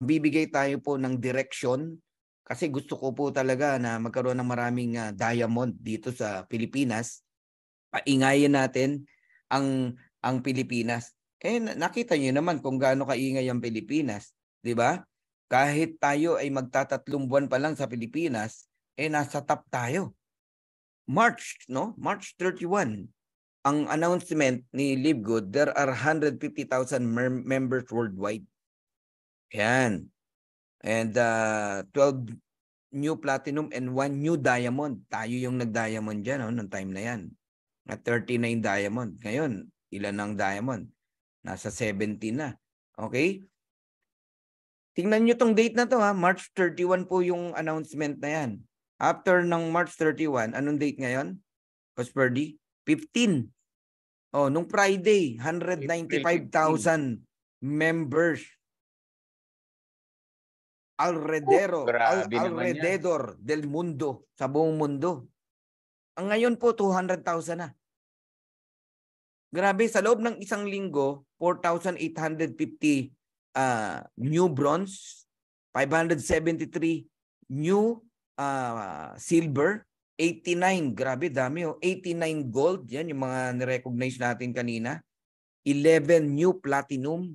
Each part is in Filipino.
bibigay tayo po ng direksyon kasi gusto ko po talaga na magkaroon ng maraming diamond dito sa Pilipinas. Paingayin natin ang Pilipinas. Nakita niyo naman kung gaano kaingay ang Pilipinas, 'di ba? Kahit tayo ay magtatatlong buwan pa lang sa Pilipinas, nasa top tayo. March 31. Ang announcement ni LiveGood, there are 150,000 members worldwide. Yan. And 12 new platinum and 1 new diamond. Tayo yung nag-diamond dyan noong time na yan. At 39 diamond. Ngayon, ilan ang diamond? Nasa 70 na. Okay? Tingnan nyo tong date na to ha. March 31 po yung announcement na yan. After ng March 31, anong date ngayon? Cosperdi? 15. Nung Friday, 195,000 members. Alrededor del mundo, sa buong mundo. Ang ngayon po, 200,000 na. Grabe, sa loob ng isang linggo, 4,850 new bronze, 573 new silver, 89, grabe dami 89 gold, yan yung mga nirecognize natin kanina, 11 new platinum,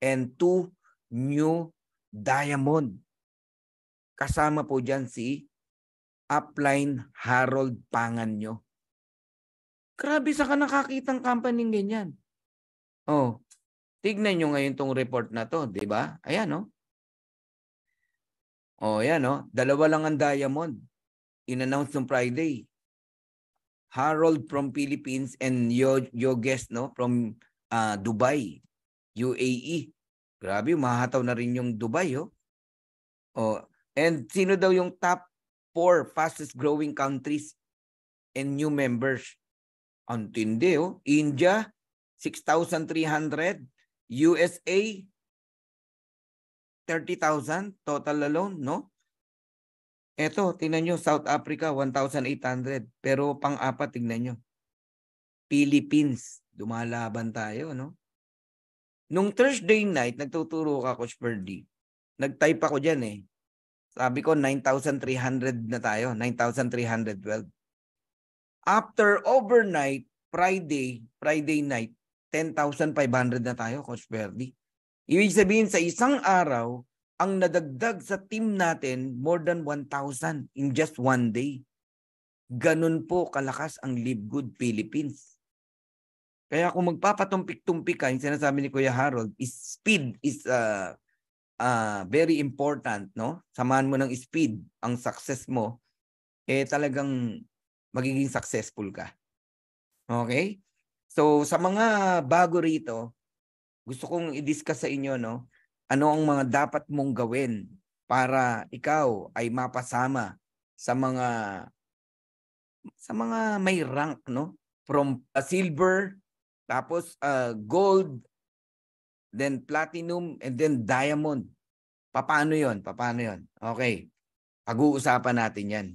and 2 new diamond. Kasama po dyan si Upline Harold Panganyo. Grabe, sa ka nakakitang company ganyan. Tignan nyo ngayon tong report na to, di ba? Ayan, ayan, dalawa lang ang diamond. In-announce ng Friday. Harold from Philippines and your guest, from Dubai, UAE. Grabe, mahataw na rin yung Dubai, And sino daw yung top 4 fastest growing countries and new members? Ang tindi, India, 6,300. USA, 30,000 total alone, no? Eto, tingnan nyo, South Africa, 1,800. Pero pang-apat, tingnan nyo. Philippines, lumalaban tayo, no? Nung Thursday night, nagtuturo ka, Coach Ferdy. Nag-type ako dyan, Sabi ko, 9,300 na tayo, 9,312. After overnight, Friday night, 10,500 na tayo, Coach Ferdy. Ibig sabihin, sa isang araw, ang nadagdag sa team natin, more than 1,000 in just one day. Ganun po kalakas ang LiveGood Philippines. Kaya kung magpapatumpik-tumpik ka, yung sinasabi ni Kuya Harold, speed is very important, no? Samahan mo ng speed ang success mo, talagang magiging successful ka. Okay? So, sa mga bago rito, gusto kong i-discuss sa inyo, no? Ano ang mga dapat mong gawin para ikaw ay mapasama sa mga may rank, no? From silver, tapos gold, then platinum, and then diamond. Paano yon? Okay. Pag-uusapan natin yan.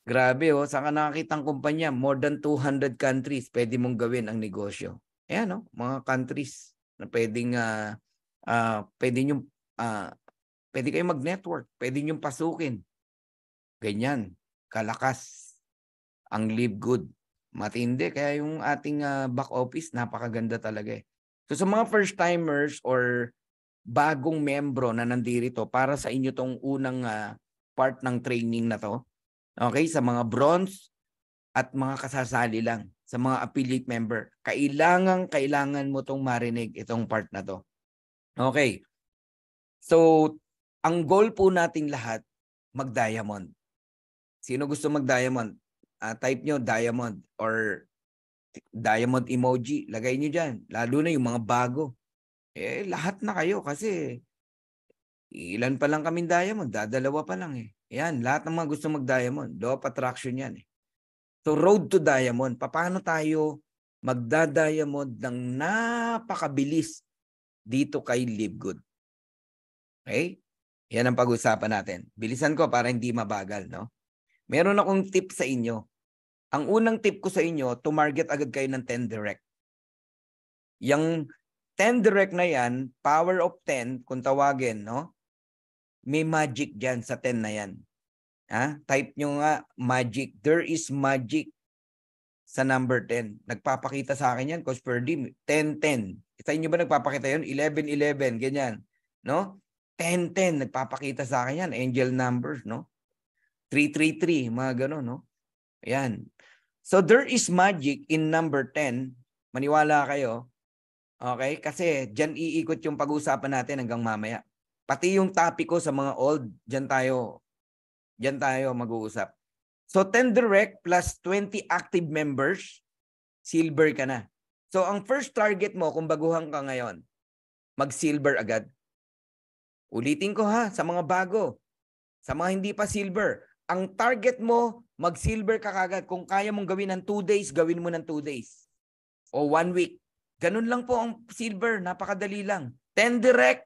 Grabe, saan ka nakakitang kumpanya? More than 200 countries pwede mong gawin ang negosyo. Ayan, mga countries na pwedeng pwede kayong mag-network, pwede nyo pasukin. Ganyan, kalakas ang LiveGood. Matindi, kaya yung ating back office, napakaganda talaga . So sa mga first-timers or bagong membro na nandito, para sa inyo tong unang part ng training na to, okay, sa mga bronze at mga kasasali lang, sa mga affiliate member, kailangan mo tong marinig itong part na to. Okay. So, ang goal po nating lahat, mag-diamond. Sino gusto mag-diamond? Type nyo diamond or diamond emoji. Lagay nyo dyan. Lalo na yung mga bago. Lahat na kayo kasi ilan pa lang kaming diamond. Dadalawa pa lang . Yan, lahat ng mga gusto mag-diamond. Law of attraction yan . So, road to diamond. Paano tayo magda-diamond ng napakabilis dito kay LiveGood? Okay? Yan ang pag-usapan natin. Bilisan ko para hindi mabagal, no? Meron akong tip sa inyo. Ang unang tip ko sa inyo, tumarget agad kayo ng 10 direct. Yung 10 direct na yan, power of 10, kung tawagin, no? May magic dyan sa 10 na yan. Type nyo nga, magic. There is magic sa number 10. Nagpapakita sa akin yan, Coach Ferdy, 10-10. Sa inyo ba nagpapakita yun? 11-11, ganyan. No? 10-10, nagpapakita sa akin yan. Angel numbers, no? 3-3-3, mga gano'n, no? Ayan. So, there is magic in number 10. Maniwala kayo. Okay? Kasi dyan iikot yung pag-uusapan natin hanggang mamaya. Pati yung topic ko sa mga old, dyan tayo mag-uusap. So 10 direct plus 20 active members, silver ka na. So ang first target mo kung baguhan ka ngayon, mag-silver agad. Ulitin ko ha, sa mga bago, sa mga hindi pa silver, ang target mo, mag-silver ka kagad. Kung kaya mong gawin ng 2 days, gawin mo ng 2 days. O 1 week. Ganun lang po ang silver, napakadali lang. 10 direct,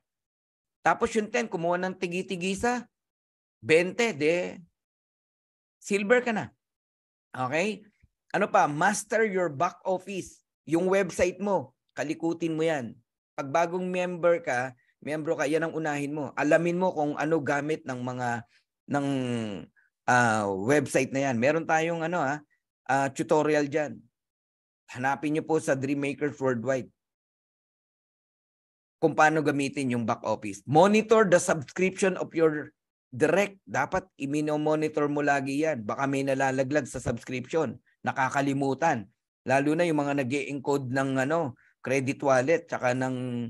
tapos yung 10, kumuha ng tigi-tigisa, 20, silver ka na. Okay? Ano pa? Master your back office. Yung website mo, kalikutin mo yan. Pag bagong member ka, yan ang unahin mo. Alamin mo kung ano gamit ng mga website na yan. Meron tayong tutorial dyan. Hanapin nyo po sa Dreammakers Worldwide kung paano gamitin yung back office. Monitor the subscription of your direct. Dapat i-monitor mo lagi yan. Baka may nalalaglag sa subscription. Nakakalimutan. Lalo na yung mga nag-e-encode ng credit wallet tsaka ng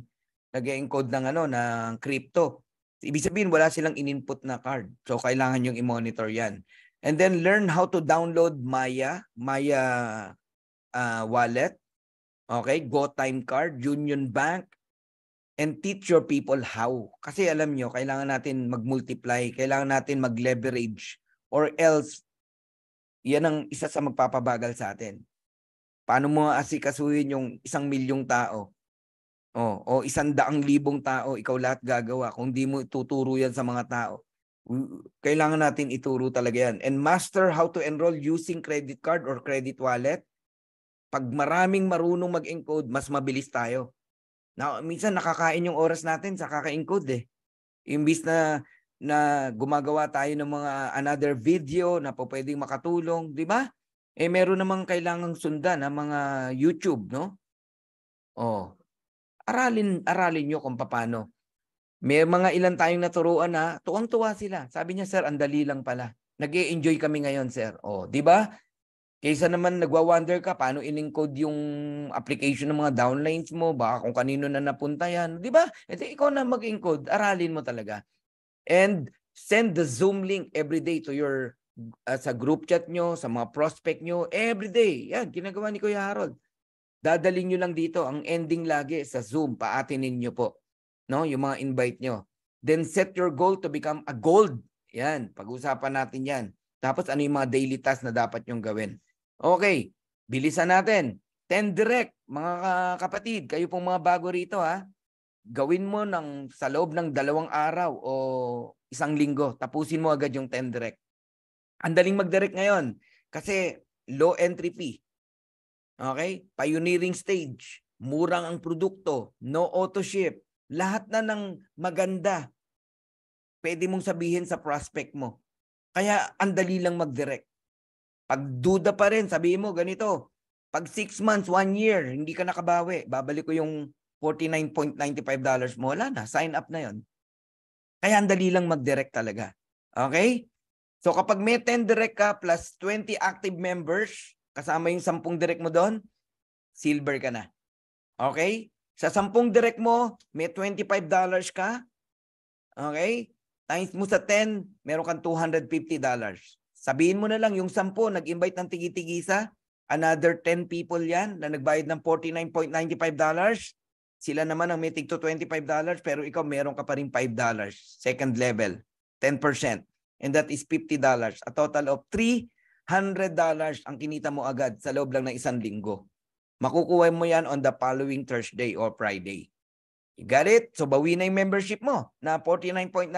nag-e-encode ng ng crypto. Ibig sabihin wala silang in-input na card. So kailangan yung i-monitor yan. And then learn how to download Maya wallet. Okay, GoTime card, Union Bank, and teach your people how. Kasi alam nyo, kailangan natin mag-multiply, kailangan natin mag-leverage, or else, yan ang isa sa magpapabagal sa atin. Paano mo asikasuhin yung 1,000,000 tao? O 100,000 tao, ikaw lahat gagawa. Kung di mo tuturo yan sa mga tao, kailangan natin ituro talaga yan. And master how to enroll using credit card or credit wallet. Pag maraming marunong mag-encode, mas mabilis tayo. Now, minsan nakakain yung oras natin sa kaka-encode eh. Imbis na gumagawa tayo ng mga another video na po pwedeng makatulong, di ba? Meron namang kailangang sundan ng mga YouTube, no? Aralin nyo kung paano. May mga ilan tayong naturuan na tuwang-tuwa sila. Sabi niya, sir, ang dali lang pala. Nag-e-enjoy kami ngayon, sir. Di ba? Kaysa naman nagwa-wonder ka paano in-encode yung application ng mga downlines mo, baka kung kanino na napunta yan, di ba? Ikaw na mag-encode, aralin mo talaga. And send the Zoom link every day to your sa group chat nyo, sa mga prospect nyo, every day. Yan, ginagawa ni Kuya Harold. Dadalhin nyo lang dito, ang ending lagi sa Zoom, paatinin nyo po. No? Yung mga invite nyo. Then set your goal to become a gold. Yan, pag-usapan natin yan. Tapos ano yung mga daily tasks na dapat nyong gawin. Okay, bilisan natin. 10 direct, mga kapatid, kayo pong mga bago rito ha. Gawin mo sa loob ng 2 araw o 1 linggo. Tapusin mo agad yung 10 direct. Ang daling mag-direct ngayon kasi low entry fee. Okay? Pioneering stage. Murang ang produkto. No auto ship. Lahat na ng maganda pwede mong sabihin sa prospect mo. Kaya ang dali lang mag-direct. Pag duda pa rin, sabihin mo ganito. Pag 6 months, 1 year, hindi ka nakabawi. Babalik ko yung $49.95 mo. Wala na. Sign up na yon. Kaya ang dali lang mag-direct talaga. Okay? So kapag may 10 direct ka plus 20 active members, kasama yung 10 direct mo doon, silver ka na. Okay? Sa 10 direct mo, may $25 ka. Okay? Times mo sa 10, meron kang $250. Sabihin mo na lang, yung 10 nag-invite ng tigi-tigisa, another 10 people yan na nagbayad ng $49.95. Sila naman ang may tigto $25, pero ikaw meron ka pa rin $5. Second level, 10%. And that is $50. A total of $300 ang kinita mo agad sa loob lang ng 1 linggo. Makukuha mo yan on the following Thursday or Friday. You got it? So bawi na yung membership mo na $49.95.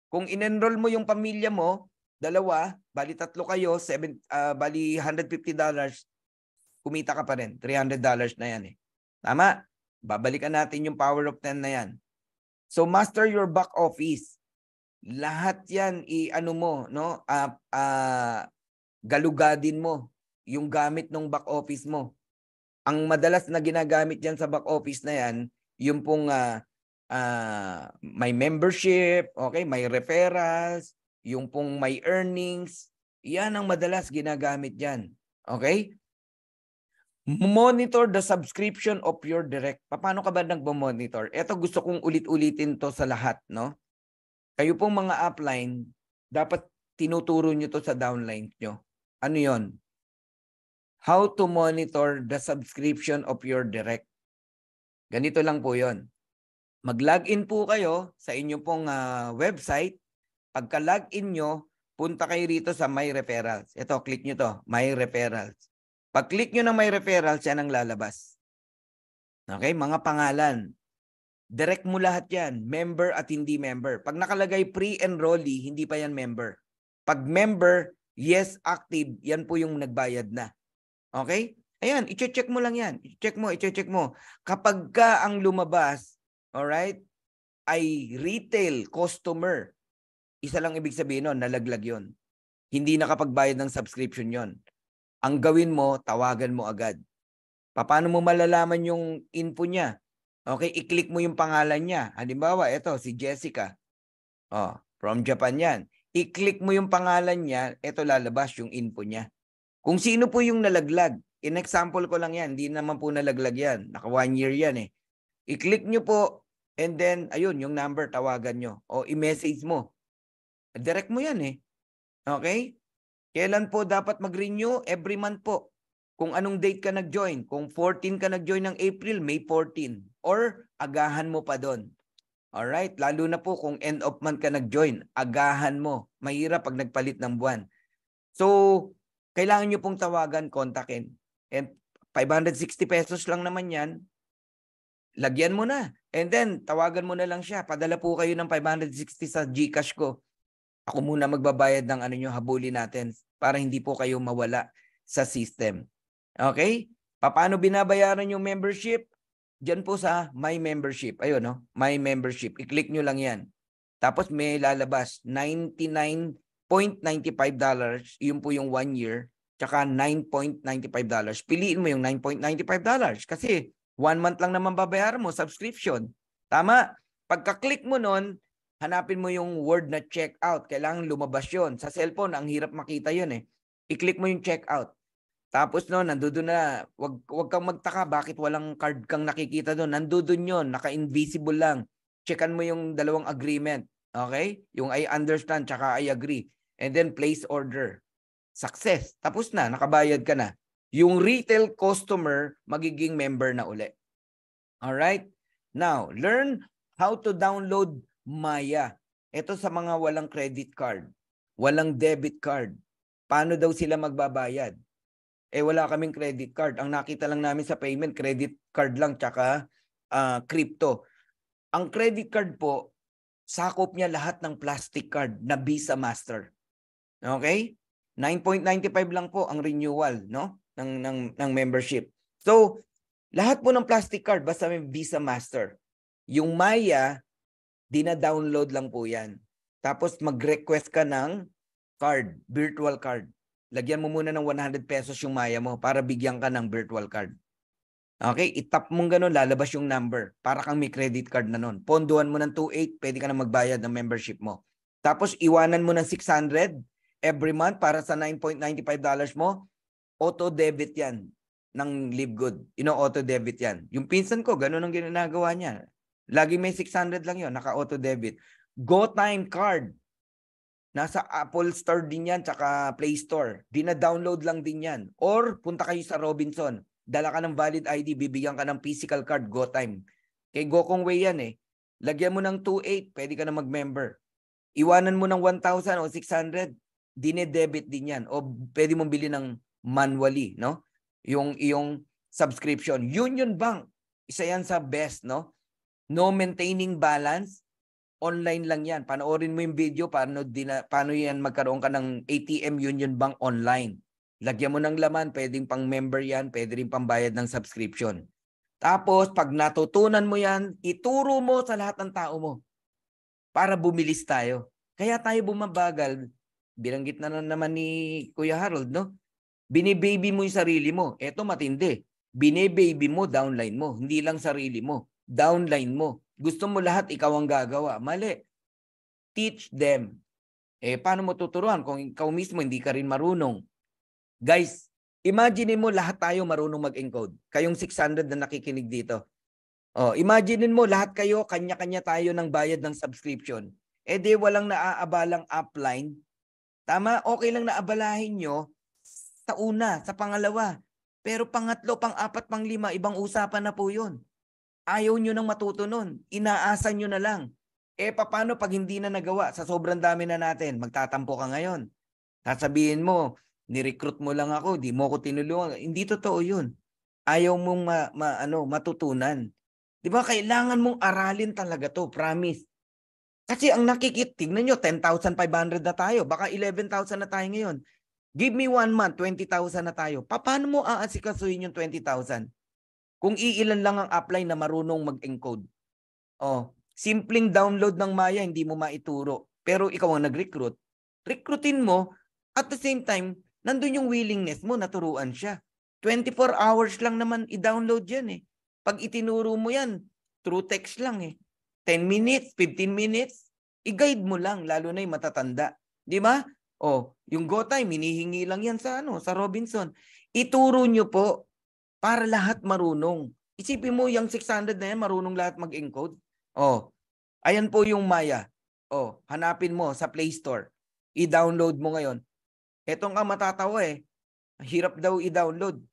Kung in-enroll mo yung pamilya mo, 2, bali 3 kayo, bali $150, kumita ka pa rin. $300 na yan eh. Tama? Babalikan natin yung power of 10 na yan. So master your back office. Lahat yan, i-ano mo, no? Galugadin mo yung gamit ng back office mo. Ang madalas na ginagamit yan sa back office na yan, yung pong may membership, okay, may referrals, yung pong may earnings, yan ang madalas ginagamit yan. Okay? Monitor the subscription of your direct. Paano ka ba nagmo-monitor? Ito gusto kong ulit-ulitin to sa lahat, no? Kayo pong mga upline, dapat tinuturo nyo to sa downline nyo. Ano yon? How to monitor the subscription of your direct. Ganito lang po yon. Mag-login po kayo sa inyo pong website. Pagka-login nyo, punta kayo rito sa My Referrals. Ito, click nyo to, My Referrals. Pag-click nyo ng My Referrals, yan ang lalabas. Okay, mga pangalan. Direct mo lahat yan, member at hindi member. Pag nakalagay pre-enrollee, hindi pa yan member. Pag member, yes, active, yan po yung nagbayad na. Okay? Ayan, i-check mo lang yan. I-check mo. Kapag ka ang lumabas, alright, ay retail customer, isa lang ibig sabihin nun, nalaglag yun. Hindi nakapagbayad ng subscription yon. Ang gawin mo, tawagan mo agad. Paano mo malalaman yung info niya? Okay, i-click mo yung pangalan niya. Halimbawa, ito, si Jessica. Oh, from Japan yan. I-click mo yung pangalan niya, ito lalabas yung info niya. Kung sino po yung nalaglag. In example ko lang yan, hindi naman po nalaglag yan. Naka 1 year yan eh. I-click nyo po, and then, ayun, yung number, tawagan nyo. O i-message mo. Direct mo yan eh. Okay? Kailan po dapat mag-renew? Every month po. Kung anong date ka nag-join. Kung 14 ka nag-join ng April, May 14. Or agahan mo pa doon. Alright? Lalo na po kung end of month ka nag-join, agahan mo. Mahirap pag nagpalit ng buwan. So, kailangan nyo pong tawagan, kontakin. And 560 pesos lang naman yan. Lagyan mo na. And then, tawagan mo na lang siya. Padala po kayo ng 560 sa GCash ko. Ako muna magbabayad ng ano nyo, habulin natin para hindi po kayo mawala sa system. Okay? Paano binabayaran yung membership? Diyan po sa My Membership. Ayun, no? My Membership. I-click nyo lang yan. Tapos may lalabas, $99.95. Yun po yung 1 year. Tsaka $9.95. Piliin mo yung $9.95 kasi 1 month lang naman babayaran mo, subscription. Tama? Pagka-click mo nun, hanapin mo yung word na checkout. Kailangan lumabas yun. Sa cellphone, ang hirap makita yun eh. I-click mo yung checkout. Tapos no, nandoon na, wag kang magtaka bakit walang card kang nakikita doon. Nandoon yun, naka-invisible lang. Checkan mo yung dalawang agreement. Okay? Yung I understand tsaka I agree. And then place order. Success. Tapos na, nakabayad ka na. Yung retail customer, magiging member na uli. Alright? Now, learn how to download Maya. Ito sa mga walang credit card, walang debit card. Paano daw sila magbabayad? Wala kaming credit card. Ang nakita lang namin sa payment, credit card lang tsaka crypto. Ang credit card po, sakop niya lahat ng plastic card na Visa Master. Okay? 9.95 lang po ang renewal, no? ng membership. So, lahat po ng plastic card basta may Visa Master. Yung Maya, dina-download lang po yan. Tapos mag-request ka ng card, virtual card. Lagyan mo muna ng 100 pesos yung Maya mo para bigyan ka ng virtual card. Okay? I-tap mong ganun, lalabas yung number. Para kang may credit card na nun. Ponduhan mo ng 2.8, pwede ka na magbayad ng membership mo. Tapos iwanan mo ng 600 every month para sa $9.95 mo. Auto-debit yan ng Live Good. Auto-debit yan. Yung pinsan ko, ganun ang ginagawa niya. Lagi may 600 lang yun, naka-auto-debit. GoTime card. Nasa Apple Store din yan, tsaka Play Store. Dina-download lang din yan. Or punta kayo sa Robinson. Dala ka ng valid ID, bibigyan ka ng physical card, GoTime. Kay GoKong Way yan eh. Lagyan mo ng 2.8, pwede ka na mag-member. Iwanan mo ng 1,000 o 600, dine-debit din yan. O pwede mong bili ng manually, no? Yung iyong subscription. Union Bank, isa yan sa best, no? No maintaining balance. Online lang yan. Panoorin mo yung video paano yan magkaroon ka ng ATM Union Bank online. Lagyan mo ng laman, pwedeng pang member yan, pwede rin pang bayad ng subscription. Tapos, pag natutunan mo yan, ituro mo sa lahat ng tao mo para bumilis tayo. Kaya tayo bumabagal, binanggit na naman ni Kuya Harold, no? Binibaby mo yung sarili mo. Eto matindi. Binibaby mo, downline mo. Hindi lang sarili mo. Downline mo. Gusto mo lahat, ikaw ang gagawa. Mali. Teach them. Paano mo tuturuan kung ikaw mismo hindi ka rin marunong? Guys, imagine mo lahat tayo marunong mag-encode. Kayong 600 na nakikinig dito. Imagine mo lahat kayo, kanya-kanya tayo ng bayad ng subscription. Di walang naaabalang upline. Tama? Okay lang na abalahin nyo sa una, sa pangalawa. Pero pangatlo, pang-apat, pang-lima, ibang usapan na po yun. Ayaw nyo nang matuto nun. Inaasa nyo na lang. Paano pag hindi na nagawa? Sa sobrang dami na natin, magtatampo ka ngayon. Sasabihin mo, ni-recruit mo lang ako, di mo ako tinulungan. Hindi totoo yun. Ayaw mong matutunan. Di ba? Kailangan mong aralin talaga to, promise. Kasi ang tignan nyo, 10,500 na tayo. Baka 11,000 na tayo ngayon. Give me 1 month, 20,000 na tayo. Paano mo aasikasuhin yung 20,000? Kung iilan lang ang upline na marunong mag-encode. Simpleng download ng Maya, hindi mo maituro. Pero ikaw ang nag-recruit. Recruitin mo, at the same time, nandun yung willingness mo, naturuan siya. 24 hours lang naman i-download yan eh. Pag itinuro mo yan, through text lang eh. 10 minutes, 15 minutes, i-guide mo lang, lalo na yung matatanda. Di ba? Yung go time, hinihingi lang yan sa Robinson. Ituro nyo po para lahat marunong. Isipin mo, yung 600 na yan, marunong lahat mag-encode. Ayan po yung Maya. Hanapin mo sa Play Store. I-download mo ngayon. Etong nga matatawa eh. Hirap daw i-download.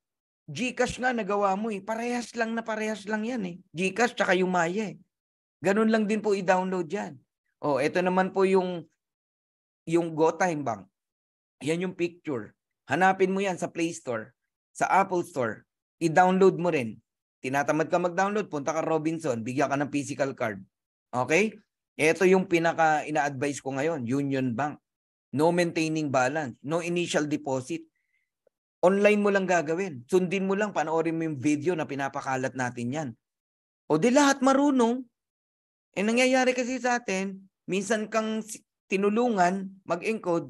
GCash nga nagawa mo eh. Parehas lang yan eh. GCash tsaka yung Maya eh. Ganun lang din po i-download yan. Ito naman po yung GoTime Bank. Yan yung picture. Hanapin mo yan sa Play Store, sa Apple Store. I-download mo rin. Tinatamad ka mag-download, punta ka Robinson, bigyan ka ng physical card. Okay? Ito yung pinaka ina-advise ko ngayon, Union Bank. No maintaining balance, no initial deposit. Online mo lang gagawin. Sundin mo lang, panoorin mo yung video na pinapakalat natin yan. Di lahat marunong. Nangyayari kasi sa atin, minsan kang tinulungan mag-encode,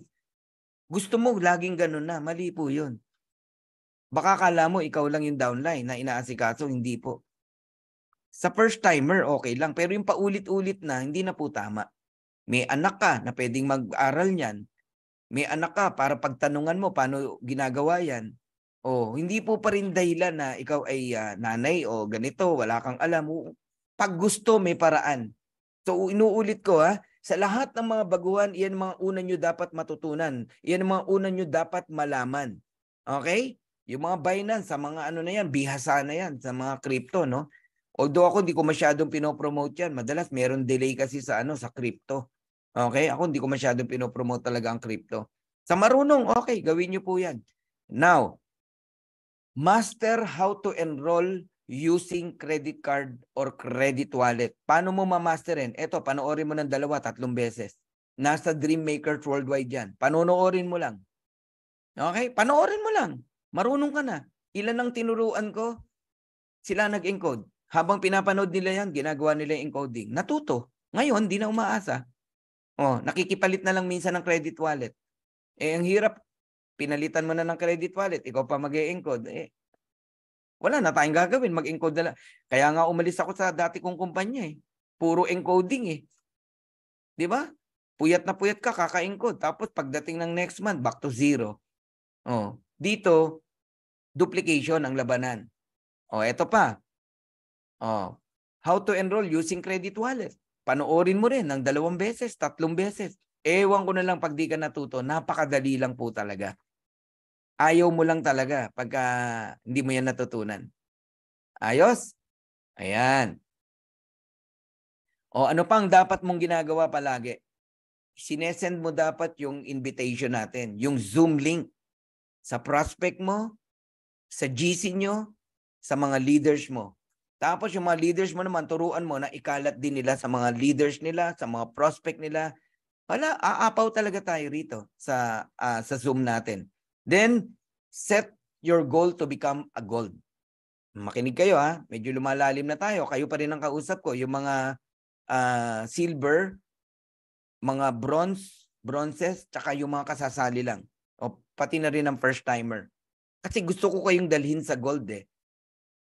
gusto mo laging ganun na. Mali po yun. Baka kala mo ikaw lang yung downline na inaasikaso, hindi po. Sa first timer, okay lang. Pero yung paulit-ulit na, hindi na po tama. May anak ka na pwedeng mag-aral niyan. May anak ka para pagtanungan mo paano ginagawa yan. Hindi po pa rin dahilan na ikaw ay nanay o ganito, wala kang alam. Pag gusto, may paraan. So inuulit ko sa lahat ng mga baguhan, iyan mga una nyo dapat matutunan. Iyan mga una nyo dapat malaman. Okay? Yung mga Binance, sa mga na yan, bihasa na yan, sa mga crypto, no? Although ako hindi ko masyadong pinopromote yan. Madalas meron delay kasi sa crypto. Okay? Ako hindi ko masyadong pinopromote talaga ang crypto. Sa marunong, okay, gawin nyo po yan. Now, master how to enroll using credit card or credit wallet. Paano mo ma-masterin? Ito, panoorin mo ng 2-3 beses. Nasa Dreammakers Worldwide yan. Panoorin mo lang. Okay? Panoorin mo lang. Marunong ka na. Ilan ang tinuruan ko? Sila nag-encode. Habang pinapanood nila yan, ginagawa nila yung encoding. Natuto. Ngayon, di na umaasa. Nakikipalit na lang minsan ng credit wallet. Ang hirap. Pinalitan mo na ng credit wallet. Ikaw pa mag-encode. Wala na tayong gagawin. Mag-encode na lang. Kaya nga umalis ako sa dati kong kumpanya eh. Puro encoding eh. Di ba? Puyat na puyat ka, kaka-encode. Tapos pagdating ng next month, back to zero. Dito, duplication ang labanan. Eto pa. How to enroll using credit wallet. Panoorin mo rin ng 2 beses, 3 beses. Ewan ko na lang pag di ka natuto. Napakadali lang po talaga. Ayaw mo lang talaga pagka hindi mo yan natutunan. Ayos? Ayan. Ano pang dapat mong ginagawa palagi? Sinesend mo dapat yung invitation natin, yung Zoom link sa prospect mo, sa GC nyo, sa mga leaders mo. Tapos yung mga leaders mo naman, turuan mo na ikalat din nila sa mga leaders nila, sa mga prospect nila. Wala, aapaw talaga tayo rito sa Zoom natin. Then, set your goal to become a gold. Makinig kayo medyo lumalalim na tayo. Kayo pa rin ang kausap ko. Yung mga silver, mga bronzes, tsaka yung mga kasasali lang. O pati na rin ang first timer. Kasi gusto ko kayong dalhin sa gold eh.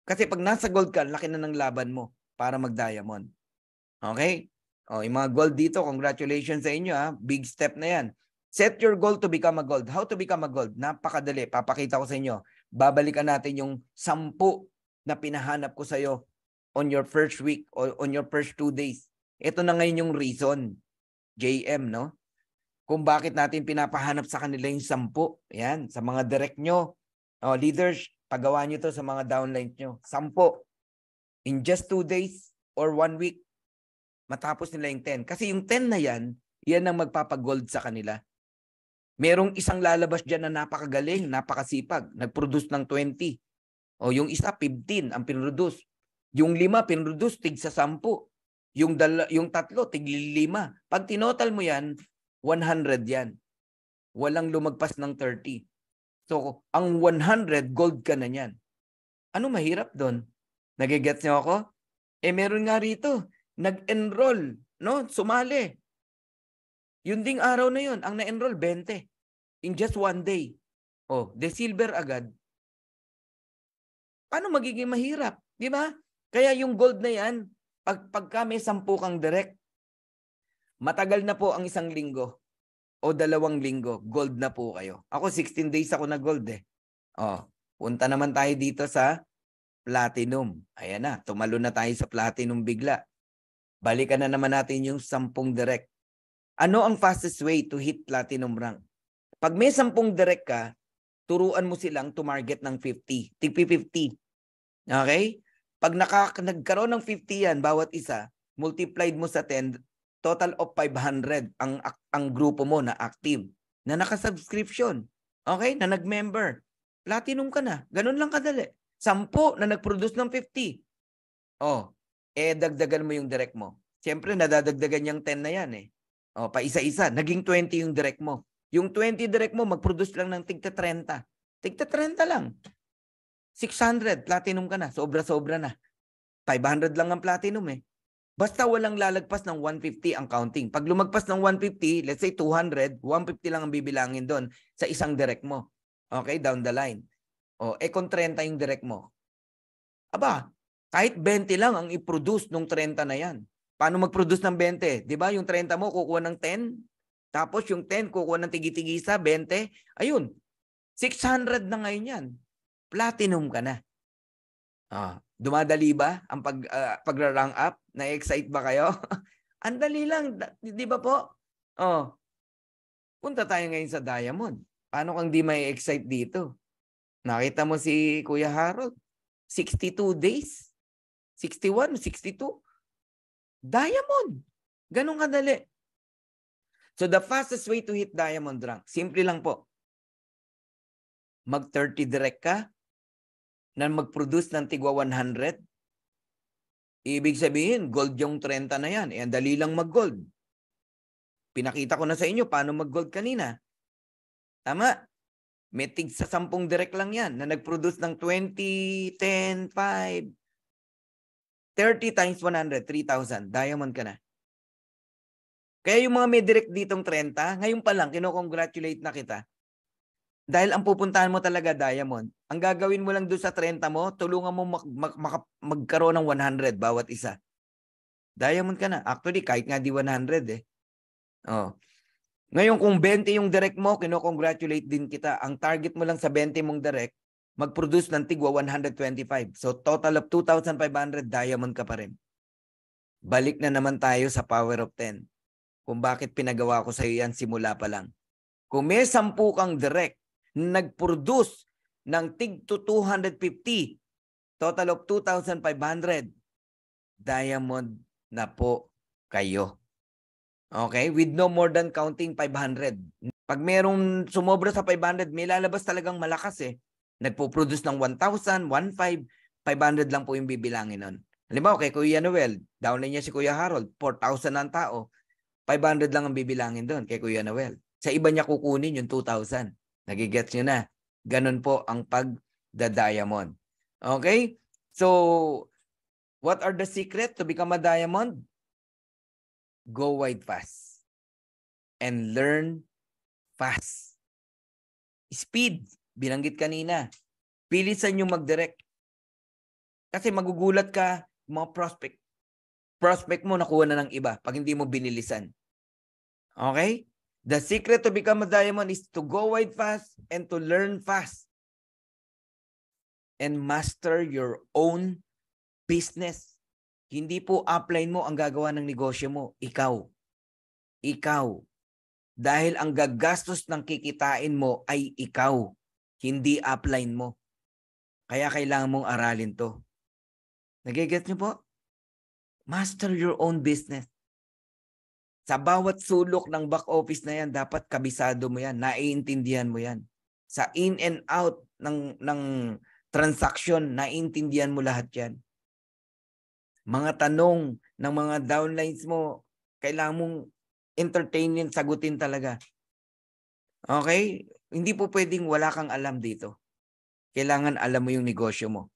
Kasi pag nasa gold ka, laki na ng laban mo para mag-diamond. Okay? O, yung mga gold dito, congratulations sa inyo ha. Big step na yan. Set your goal to become a gold. How to become a gold? Napakadali. Papakita ko sa inyo. Babalikan natin yung 10 na pinahanap ko sa iyo on your first week or on your first 2 days. Ito na ngayon yung reason. JM, no? Kung bakit natin pinapahanap sa kanila yung 10. Yan, sa mga direct nyo. O, leaders, pagawa nyo to sa mga downlines nyo. 10. In just 2 days or 1 week, matapos nila yung 10. Kasi yung 10 na yan ang magpapagold sa kanila. Merong isang lalabas dyan na napakagaling, napakasipag. Nag-produce ng 20. O yung isa, 15 ang pinroduce. Yung 5, pinroduce, tig sa 10. Yung 3, tig 5. Pag tinotal mo yan, 100 yan. Walang lumagpas ng 30. So, ang 100, gold ka na yan. Ano mahirap doon? Nagigets niyo ako? Meron nga rito, nag-enroll, no? Sumali. Yun ding araw na yun, ang na-enroll, 20. In just 1 day. Oh, the silver agad. Paano magiging mahirap? Di ba? Kaya yung gold na yan, pagka may 10 kang direct, matagal na po ang 1 linggo o 2 linggo, gold na po kayo. Ako 16 days ako na gold eh. Oh, punta naman tayo dito sa platinum. Ayan na, tumalo na tayo sa platinum bigla. Balikan na naman natin yung 10 direct. Ano ang fastest way to hit platinum rank? Pag may 10 direct ka, turuan mo silang tumarget ng 50. Tigpi 50. Okay? Pag nagkaroon ng 50 yan, bawat isa, multiplied mo sa 10, total of 500 ang grupo mo na active, na naka-subscription. Okay? Na nag-member. Platinum ka na. Ganun lang kadali. 10 na nag-produce ng 50. Oh, dagdagan mo yung direct mo. Siyempre, nadadagdagan yung 10 na yan eh. Oh, pa isa-isa. Naging 20 yung direct mo. Yung 20 direct mo, mag-produce lang ng tigta 30. Tigta 30 lang. 600, platinum ka na. Sobra-sobra na. 500 lang ang platinum eh. Basta walang lalagpas ng 150 ang counting. Pag lumagpas ng 150, let's say 200, 150 lang ang bibilangin doon sa isang direct mo. Okay, down the line. O, kung 30 yung direct mo. Aba, kahit 20 lang ang i-produce nung 30 na yan. Paano mag-produce ng 20? Di ba yung 30 mo kukuha ng 10? Tapos yung 10 kukuha ng tigi-tigisa, 20. Ayun, 600 na ngayon yan. Platinum ka na. Dumadali ba ang pag-rank up? Na-excite ba kayo? Ang dali lang, di ba po? Punta tayo ngayon sa diamond. Paano kang di may excite dito? Nakita mo si Kuya Harold, 62 days. 61, 62. Diamond. Ganun kadali. So the fastest way to hit diamond rank, simple lang po. Mag-30 direct ka, na mag-produce ng tigwa 100. Ibig sabihin, gold yung 30 na yan. Ang dali lang mag-gold. Pinakita ko na sa inyo paano mag-gold kanina. Tama? May tig sa 10 direct lang yan na nag-produce ng 20, 10, 5, 30 times 100, 3,000. Diamond ka na. Kaya yung mga may direct ditong 30, ngayon pa lang, kinocongratulate na kita. Dahil ang pupuntahan mo talaga diamond, ang gagawin mo lang doon sa 30 mo, tulungan mo magkaroon ng 100 bawat isa. Diamond ka na. Actually, kahit nga di 100 eh. Ngayon, kung 20 yung direct mo, kinocongratulate din kita. Ang target mo lang sa 20 mong direct, mag-produce ng tigwa 125. So, total of 2,500, diamond ka pa rin. Balik na naman tayo sa power of 10. Kung bakit pinagawa ko sa iyo yan simula pa lang. Kung may 10 kang direct, nag-produce ng tig to 250, total of 2,500, diamond na po kayo. Okay? With no more than counting 500. Pag merong sumobra sa 500, may lalabas talagang malakas eh. Nagpo-produce ng 1,000, 1,500, 500 lang po yung bibilangin nun. Halimbawa, kay Kuya Noel, down na niya si Kuya Harold, 4,000 ang tao, 500 lang ang bibilangin doon kay Kuya Noel. Sa iba niya kukunin yung 2,000. Nagigets nyo na. Ganun po ang pag-diamond. Okay? So, what are the secret to become a diamond? Go wide fast. and learn fast. Speed, binanggit kanina. Bilisan yung mag-direct. Kasi magugulat ka, mga prospect. Prospect mo nakuha na ng iba pag hindi mo binilisan. Okay? The secret to become a diamond is to go wide fast and to learn fast. And master your own business. Hindi po upline mo ang gagawa ng negosyo mo. Ikaw. Ikaw. Dahil ang gagastos ng kikitain mo ay ikaw. Hindi upline mo. Kaya kailangan mong aralin to. Nagigets niyo po? Master your own business. Sa bawat sulok ng back office na yan, dapat kabisado mo yan. Naiintindihan mo yan. Sa in and out ng transaction, naiintindihan mo lahat yan. Mga tanong ng mga downlines mo, kailangan mong entertainin, sagutin talaga. Okay? Hindi po pwedeng wala kang alam dito. Kailangan alam mo yung negosyo mo.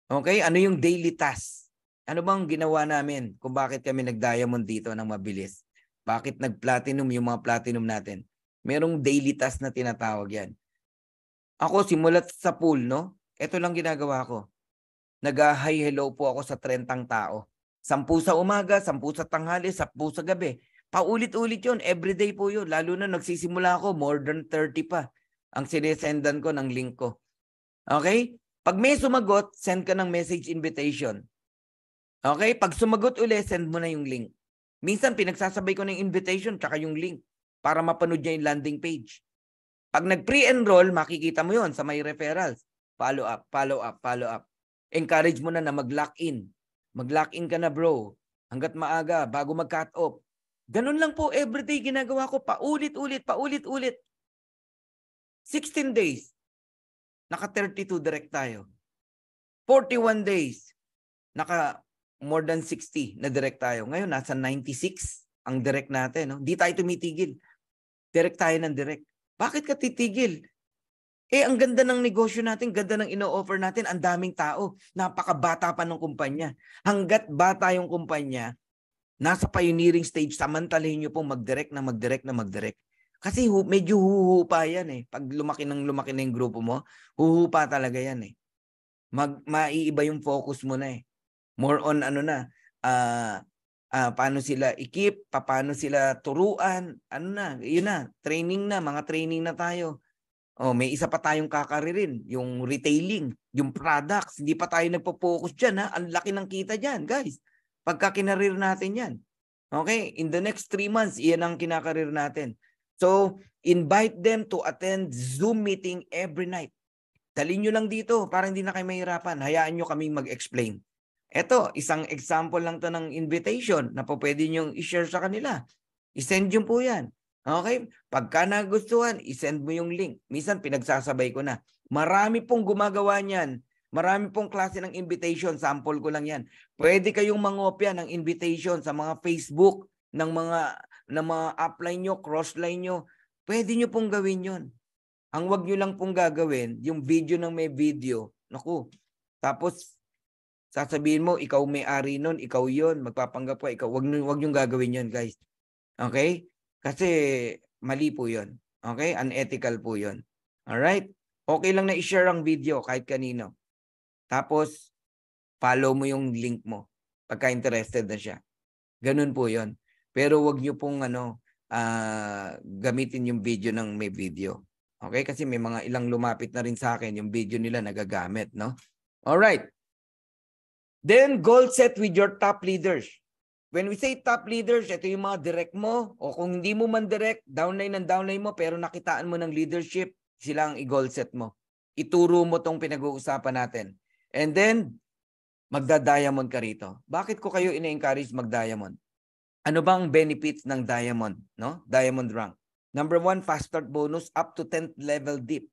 Okay? Ano yung daily task? Ano bang ginawa namin kung bakit kami nag-diamond dito ng mabilis? Bakit nag-platinum yung mga platinum natin? Merong daily task na tinatawag yan. Ako, simulat sa pool, no? Ito lang ginagawa ko. Nag-hi hello po ako sa 30 tao. 10 sa umaga, 10 sa tanghali, 10 sa gabi. Paulit-ulit yun. Everyday po yun. Lalo na nagsisimula ako, more than 30 pa ang sinesendan ko ng link ko. Okay? Pag may sumagot, send ka ng message invitation. Okay? Pag sumagot ulit, send mo na yung link. Minsan, pinagsasabay ko ng invitation tsaka yung link para mapanood niya yung landing page. Pag nag-pre-enroll, makikita mo yon sa may referrals. Follow up, follow up, follow up. Encourage mo na mag-lock in. Mag-lock in ka na, bro. Hanggat maaga, bago mag-cut off. Ganun lang po, everyday ginagawa ko. Paulit-ulit, paulit-ulit. 16 days. Naka-32 direct tayo. 41 days. Naka more than 60 na direct tayo. Ngayon, nasa 96 ang direct natin. No? Di tayo tumitigil. Direct tayo ng direct. Bakit ka titigil? Ang ganda ng negosyo natin, ganda ng ino-offer natin, ang daming tao. Napakabata pa ng kumpanya. Hanggat bata yung kumpanya, nasa pioneering stage, samantalahin nyo pong mag-direct na mag-direct na mag-direct. Kasi medyo huhupa yan eh. Pag lumaki na yung grupo mo, huhupa talaga yan eh. Maiiba yung focus mo na eh. More on ano na, paano sila i-keep, paano sila turuan, ano na, yun na, training na, mga training na tayo. May isa pa tayong kakaririn, yung retailing, yung products. Hindi pa tayo nagpo-focus dyan ha. Ang laki ng kita dyan, guys. Pagka kinarir natin yan. Okay? In the next 3 months, iyan ang kinakarir natin. So, invite them to attend Zoom meeting every night. Dalhin nyo lang dito para hindi na kayo mahirapan. Hayaan nyo kaming mag-explain. Ito, isang example lang to ng invitation na po pwede nyo i-share sa kanila. I-send nyo po yan. Okay? Pagka nagustuhan, i-send mo yung link. Minsan, pinagsasabay ko na. Marami pong gumagawa niyan. Marami pong klase ng invitation. Sample ko lang yan. Pwede kayong mangopya ng invitation sa mga Facebook, ng mga upline nyo, crossline nyo. Pwede nyo pong gawin yon. Ang wag nyo lang pong gagawin, yung video ng may video. Naku. Tapos, sasabihin mo, ikaw may-ari nun, ikaw yon, magpapanggap ka, ikaw. Wag nyo gagawin yon, guys. Okay? Kasi mali po yun. Okay? Unethical po yun. Alright? Okay lang na i-share ang video kahit kanino. Tapos, follow mo yung link mo pagka interested na siya. Ganun po yun. Pero wag nyo pong gamitin yung video ng may video. Okay? Kasi may mga ilang lumapit na rin sa akin, yung video nila nagagamit, no? Alright. Then, goal set with your top leaders. When we say top leaders, ito yung mga direct mo. O kung hindi mo man direct, downline ng downline mo, pero nakitaan mo ng leadership, sila ang i-goal set mo. Ituro mo tong pinag-uusapan natin. And then, magda-diamond ka rito. Bakit ko kayo ina-encourage mag-diamond? Ano bang benefits ng diamond? No? Diamond rank. Number 1, fast start bonus up to 10th level deep.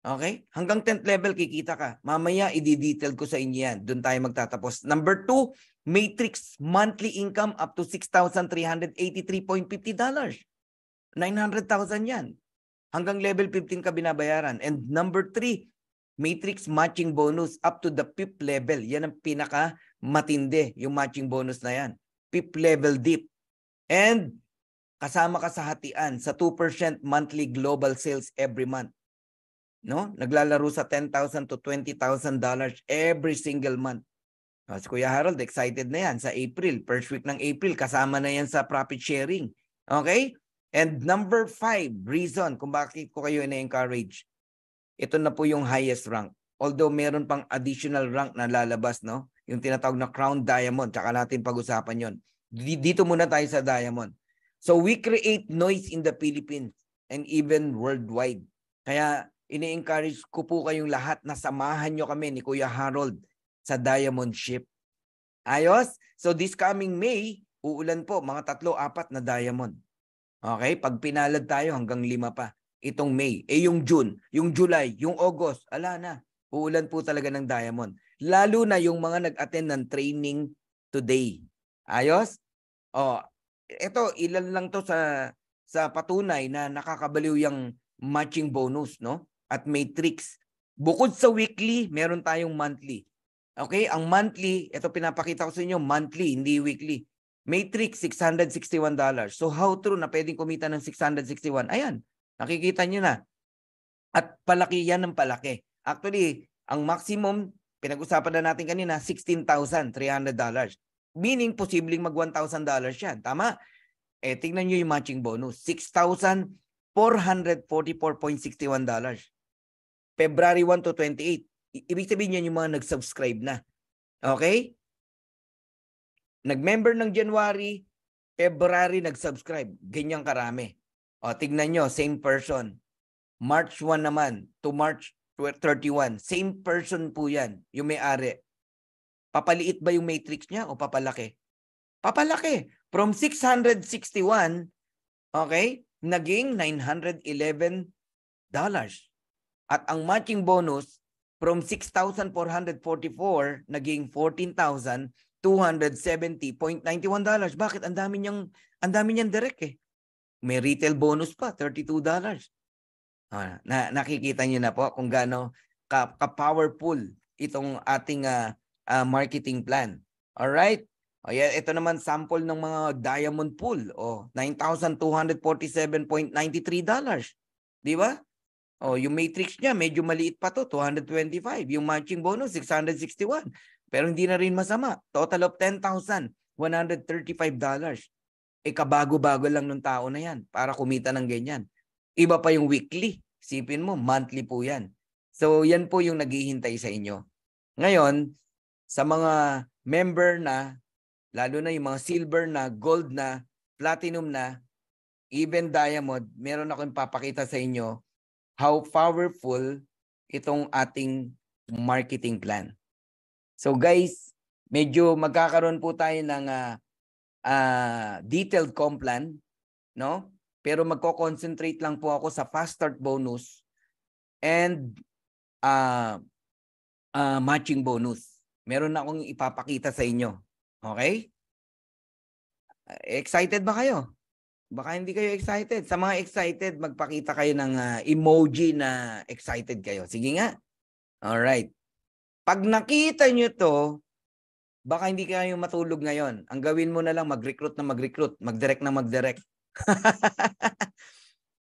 Okay? Hanggang 10th level kikita ka. Mamaya i-detail ko sa inyo yan. Doon tayo magtatapos. Number 2, matrix monthly income up to $6,383.50. $900,000 yan. Hanggang level 15 ka binabayaran. And number 3, matrix matching bonus up to the 5th level. Yan ang pinaka matindi, yung matching bonus na yan. 5th level deep. And kasama ka sa hatian sa 2% monthly global sales every month. No? Naglalaro sa $10,000 to $20,000 every single month. Si Kuya Harold, excited na yan sa April. First week ng April, kasama na yan sa profit sharing. Okay? And number 5 reason kung bakit ko kayo ina-encourage. Ito na po yung highest rank. Although meron pang additional rank na lalabas, no? Yung tinatawag na Crown Diamond. Tsaka natin pag-usapan yon. Dito muna tayo sa Diamond. So we create noise in the Philippines and even worldwide. Kaya ini-encourage ko po kayong lahat na samahan nyo kami ni Kuya Harold sa Diamond Ship. Ayos? So this coming May, uulan po, mga 3-4 na diamond. Okay? Pag pinalad tayo hanggang 5 pa. Itong May. Yung June, yung July, yung August, ala na. Uulan po talaga ng diamond. Lalo na yung mga nag-attend ng training today. Ayos? Ito, ilan lang to sa patunay na nakakabaliw yung matching bonus, no? At may tricks. Bukod sa weekly, meron tayong monthly. Okay, ang monthly, ito pinapakita ko sa inyo, monthly, hindi weekly. Matrix, $661. So how true na pwedeng kumita ng 661? Ayan, nakikita nyo na. At palaki yan ng palaki. Actually, ang maximum, pinag-usapan na natin kanina, $16,300. Meaning, posibleng mag $1,000 yan. Tama? Tingnan nyo yung matching bonus. $6,444.61. February 1 to 28. Ibig sabihin yan yung mga nag-subscribe na. Okay? Nag-member ng January, February nag-subscribe. Ganyang karami. Tignan nyo, same person. March 1 naman to March 31. Same person po yan, yung may-ari. Papaliit ba yung matrix niya o papalaki? Papalaki. From 661, okay, naging $911. At ang matching bonus, from 6,444, naging $14,270.91. Bakit? Ang dami niyang direct eh. May retail bonus pa, $32. Nakikita niyo na po kung gaano ka-powerful itong ating marketing plan. Alright? Ito naman sample ng mga diamond pool. $9,247.93. Di ba? Yung matrix niya, medyo maliit pa to, 225. Yung matching bonus, 661. Pero hindi na rin masama. Total of $10,135. Kabago-bago lang ng tao na yan para kumita ng ganyan. Iba pa yung weekly. Sipin mo, monthly po yan. So, yan po yung naghihintay sa inyo. Ngayon, sa mga member na, lalo na yung mga silver na, gold na, platinum na, even diamond, meron akong papakita sa inyo how powerful itong ating marketing plan. So guys, medyo magkakaroon po tayo ng detailed comp plan, no? Pero magko-concentrate lang po ako sa fast start bonus and matching bonus. Meron na akong ipapakita sa inyo. Okay? Excited ba kayo? Baka hindi kayo excited. Sa mga excited, magpakita kayo ng emoji na excited kayo. Sige nga. Alright. Pag nakita nyo to, baka hindi kayo matulog ngayon. Ang gawin mo na lang, mag-recruit na mag-recruit. Mag-direct na mag-direct.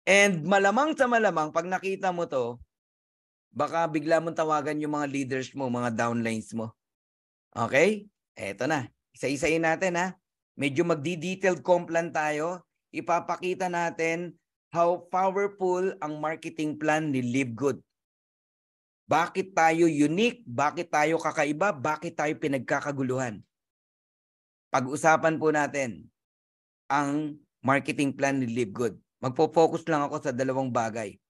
And malamang sa malamang, pag nakita mo to, baka bigla mong tawagan yung mga leaders mo, mga downlines mo. Okay? Eto na. Isa-isayin natin ha. Medyo magdi-detailed comp plan tayo. Ipapakita natin how powerful ang marketing plan ni Live Good. Bakit tayo unique? Bakit tayo kakaiba? Bakit tayo pinagkakaguluhan? Pag-usapan po natin ang marketing plan ni Live Good. Magpo-focus lang ako sa 2 bagay.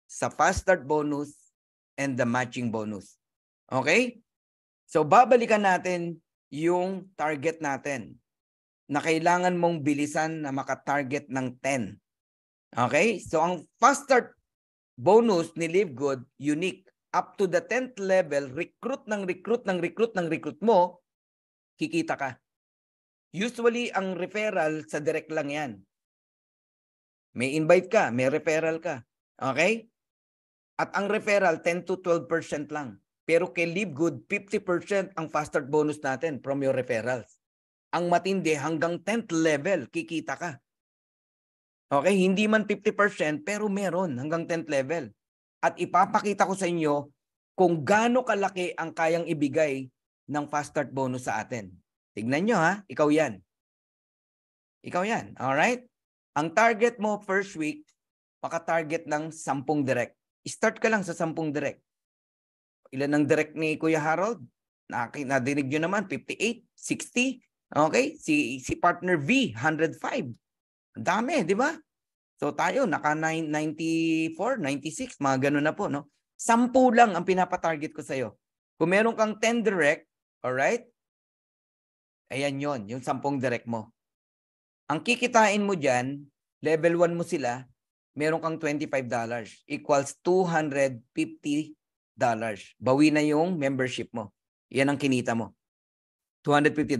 Sa fast start bonus and the matching bonus. Okay? So babalikan natin yung target natin na kailangan mong bilisan na maka-target ng 10. Okay? So, ang fast start bonus ni Live Good, unique. Up to the 10th level, recruit mo, kikita ka. Usually, ang referral sa direct lang yan. May invite ka, may referral ka. Okay? At ang referral, 10 to 12% lang. Pero kay Live Good, 50% ang fast start bonus natin from your referrals. Ang matindi, hanggang 10th level, kikita ka. Okay, hindi man 50% pero meron hanggang 10th level. At ipapakita ko sa inyo kung gaano kalaki ang kayang ibigay ng fast start bonus sa atin. Tignan nyo ha, ikaw yan. Ikaw yan, alright? Ang target mo first week, maka-target ng 10 direct. Start ka lang sa 10 direct. Ilan ang direct ni Kuya Harold? Nadinig nyo naman, 58, 60. Okay? Si partner V, 105. Ang dami, di ba? So tayo, naka 94, 96, mga ganun na po, no? 10 lang ang pinapatarget ko sa'yo. Kung meron kang 10 direct, alright? Ayan yon, yung 10 direct mo. Ang kikitain mo dyan, level 1 mo sila, meron kang $25 equals $250. Bawi na yung membership mo. Yan ang kinita mo. $250.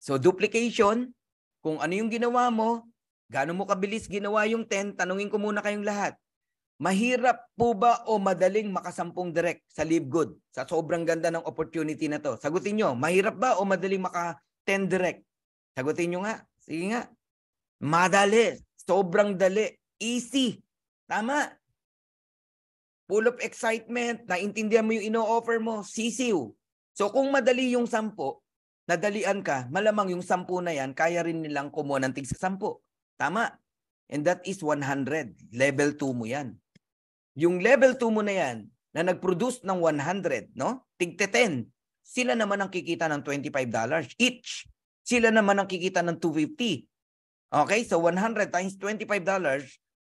So duplication, kung ano yung ginawa mo, gaano mo kabilis ginawa yung 10, tanungin ko muna kayong lahat. Mahirap po ba o madaling maka-10 direct sa Live Good? Sa sobrang ganda ng opportunity na to. Sagutin nyo, mahirap ba o madaling maka-10 direct? Sagutin nyo nga. Sige nga. Madali. Sobrang dali. Easy. Tama. Full of excitement. Naintindihan mo yung ino-offer mo. Sisiw. So kung madali yung 10, nadalian ka, malamang yung 10 na yan, kaya rin nilang kumuha ng tig sa 10. Tama. And that is 100. Level 2 mo yan. Yung level 2 mo na yan, na nag-produce ng 100, no? Tigte 10. Sila naman ang kikita ng $25 each. Sila naman ang kikita ng $250. Okay? So 100 times $25,